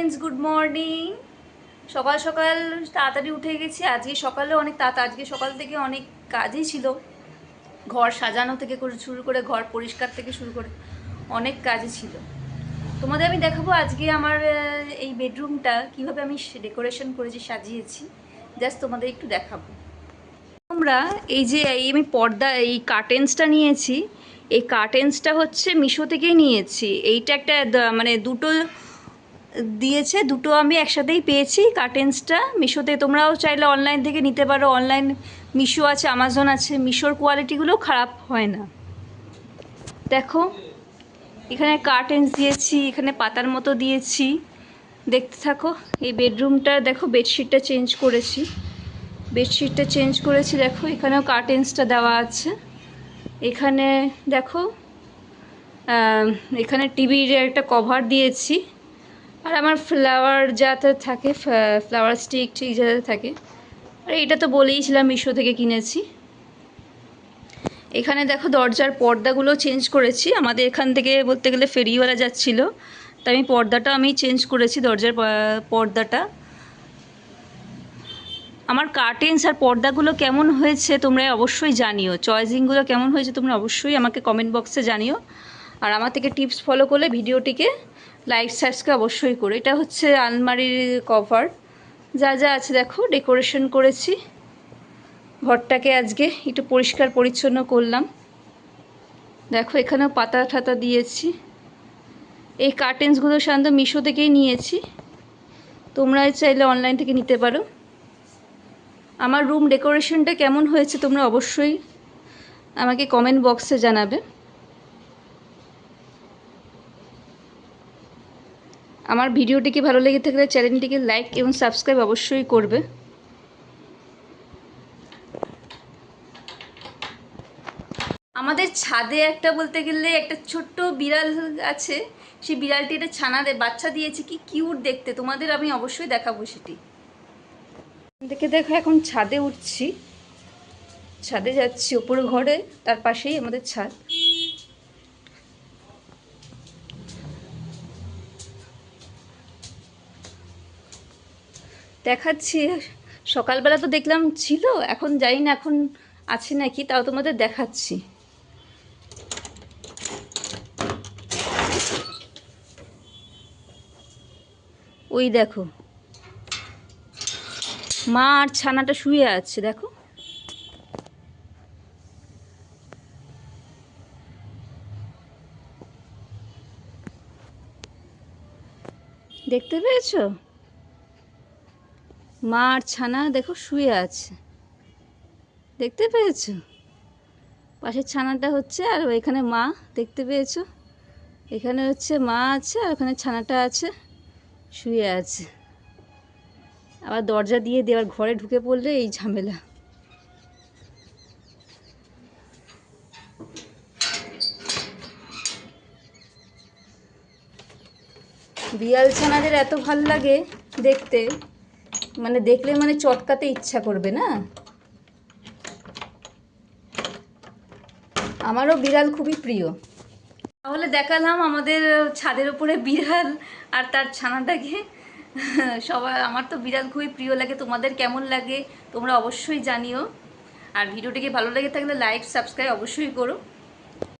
Friends, good morning. সকাল সকাল তাড়াতাড়ি উঠে গেছি। আজকে সকালে অনেক আজকে সকাল থেকে অনেক কাজই ছিল। ঘর সাজানো থেকে শুরু করে ঘর পরিষ্কার থেকে শুরু করে অনেক কাজই ছিল। তোমাদের আমি দেখাবো আজকে আমার এই বেডরুমটা কিভাবে আমি ডেকোরেশন করেছি, সাজিয়েছি। জাস্ট তোমাদের একটু দেখাবো। আমরা আমি পর্দা এই কার্টেন্সটা নিয়েছি। এই কার্টেন্সটা হচ্ছে মিশো থেকেই নিয়েছি। এইটা একটা মানে দুটো দিয়েছে, দুটো আমি একসাথেই পেয়েছি। কার্টেন্সটা মিশোতে, তোমরাও চাইলে অনলাইন থেকে নিতে পারো। অনলাইন মিশো আছে, আমাজন আছে। মিশোর কোয়ালিটিগুলো খারাপ হয় না। দেখো এখানে কার্টেন্স দিয়েছি, এখানে পাতার মতো দিয়েছি। দেখতে থাকো। এই বেডরুমটা দেখো, বেডশিটটা চেঞ্জ করেছি। দেখো এখানেও কার্টেন্সটা দেওয়া আছে। এখানে দেখো এখানে টিভির একটা কভার দিয়েছি। আর আমার ফ্লাওয়ার যাতে থাকে, ফ্লাওয়ার স্টিক ঠিক যাতে থাকে। আর এটা তো বলেইছিলাম মিশো থেকে কিনেছি। এখানে দেখো দরজার পর্দাগুলো চেঞ্জ করেছি। আমাদের এখান থেকে বলতে গেলে ফেরিওয়ালা যাচ্ছিল, তাই পর্দাটা আমি চেঞ্জ করেছি, দরজার পর্দাটা। আমার কার্টেন্স আর পর্দাগুলো কেমন হয়েছে তোমরা অবশ্যই জানিও। চয়েসিংগুলো কেমন হয়েছে তোমরা অবশ্যই আমাকে কমেন্ট বক্সে জানিও। আর আমার থেকে টিপস ফলো করলে ভিডিওটিকে লাইক সাবস্ক্রাইব অবশ্যই করো। এটা হচ্ছে আলমারির কভার। যা যা আছে দেখো, ডেকোরেশন করেছি ঘরটাকে। আজকে একটু পরিষ্কার পরিচ্ছন্ন করলাম। দেখো এখানেও পাতা ঠাতা দিয়েছি। এই কার্টেন্সগুলো সাধারণত মিশো থেকেই নিয়েছি, তোমরা চাইলে অনলাইন থেকে নিতে পারো। আমার রুম ডেকোরেশনটা কেমন হয়েছে তোমরা অবশ্যই আমাকে কমেন্ট বক্সে জানাবে। আমার ভিডিওটিকে ভালো লেগে থাকলে চ্যানেলটিকে লাইক এবং সাবস্ক্রাইব অবশ্যই করবে। আমাদের ছাদে একটা বলতে গেলে একটা ছোট্ট বিড়াল আছে। সেই বিড়ালটি একটা বাচ্চা দিয়েছে, কি কিউট দেখতে। তোমাদের আমি অবশ্যই দেখাবো সেটি। দেখো এখন ছাদে উঠছি, ছাদে যাচ্ছি, ওপরে ঘরে, তার পাশেই আমাদের ছাদ। দেখাচ্ছি। সকালবেলা তো দেখলাম ছিল, এখন জানি না এখন আছে নাকি, তাও তোমাদের দেখাচ্ছি। ওই দেখো মা আর ছানাটা শুয়ে আছে, দেখো। দেখতে পেয়েছো? মা আর ছানা দেখো শুয়ে আছে, দেখতে পেয়েছো? পাশের ছানাটা হচ্ছে, আর এখানে মা, দেখতে পেয়েছো? এখানে হচ্ছে মা আছে, আর ওখানে ছানাটা আছে, শুয়ে আছে। আবার দরজা দিয়ে দেওয়ার ঘরে ঢুকে পড়লে এই ঝামেলা। বিড়াল ছানাদের এত ভাল লাগে দেখতে, মানে দেখলে মানে চটকাতে ইচ্ছা করবে না। আমারও বিড়াল খুবই প্রিয়। তাহলে দেখালাম আমাদের ছাদের উপরে বিড়াল আর তার ছানাটাকে। সবাই, আমার তো বিড়াল খুবই প্রিয় লাগে। তোমাদের কেমন লাগে তোমরা অবশ্যই জানিও। আর ভিডিওটিকে ভালো লেগে থাকলে লাইক সাবস্ক্রাইব অবশ্যই করো।